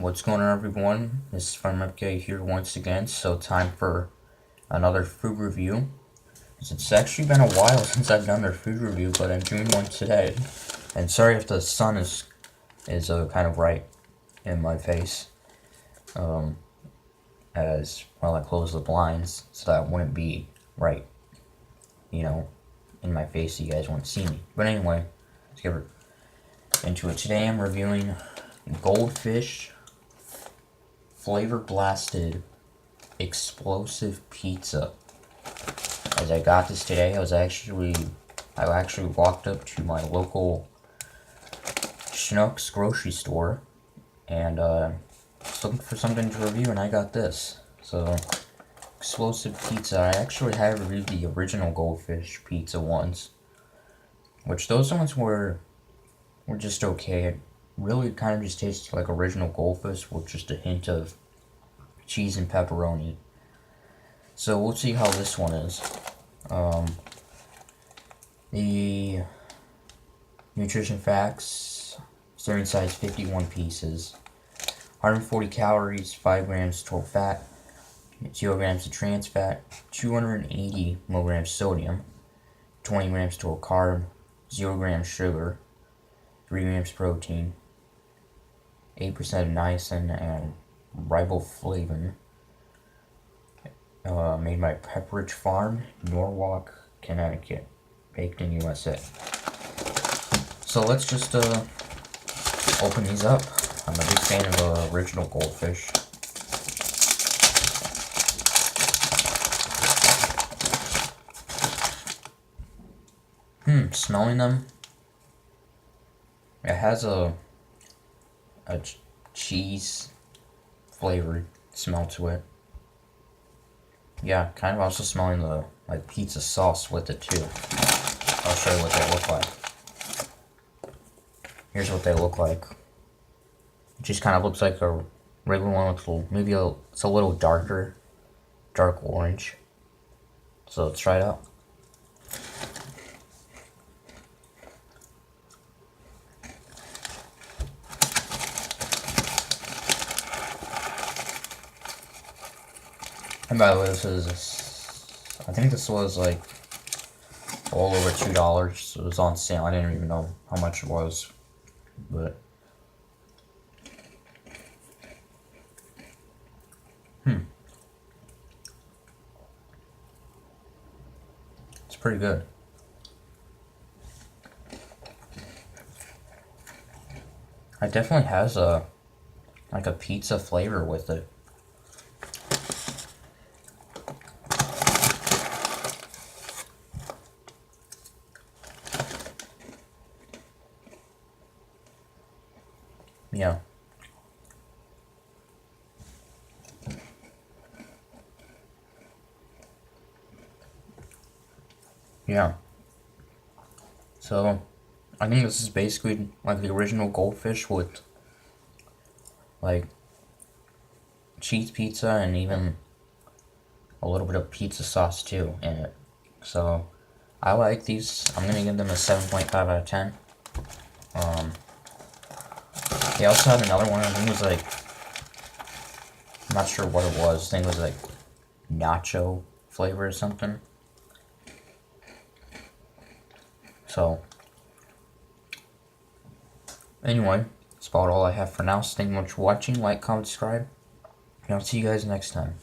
What's going on, everyone? This is FunMK here once again. So time for another food review. It's actually been a while since I've done a food review, but I'm doing one today. And sorry if the sun is kind of right in my face. As well, I close the blinds so that wouldn't be right, in my face so you guys won't see me. But anyway, let's get into it. Today I'm reviewing Goldfish Flavor Blasted Explosive Pizza. As I got this today, I actually walked up to my local Schnucks grocery store and was looking for something to review, and I got this. So, explosive pizza. I actually have reviewed the original Goldfish pizza once, which those ones were just okay. It really kind of just tasted like original Goldfish with just a hint of cheese and pepperoni. So we'll see how this one is. The nutrition facts: serving size 51 pieces, 140 calories, 5 grams total fat, 0 grams of trans fat, 280 milligrams sodium, 20 grams total carb, 0 grams sugar, 3 grams protein, 8% of niacin and riboflavin. Made by Pepperidge Farm, Norwalk, Connecticut. Baked in USA. So let's just open these up. I'm a big fan of the original Goldfish. Smelling them, it has a cheese flavored smell to it. Yeah, kind of also smelling the pizza sauce with it too. I'll show you what they look like. Here's what they look like. It just kind of looks like a regular one with it's a little dark orange. So let's try it out. And by the way, I think this was like all over $2. It was on sale. I didn't even know how much it was, but it's pretty good. It definitely has a pizza flavor with it. Yeah. Yeah. So, I think this is basically like the original Goldfish with cheese pizza and even a little bit of pizza sauce too in it. So, I like these. I'm gonna give them a 7.5 out of 10. They also had another one. I think it was I'm not sure what it was. I think it was nacho flavor or something. So, anyway, that's about all I have for now. So thank you much for watching. Like, comment, subscribe, and I'll see you guys next time.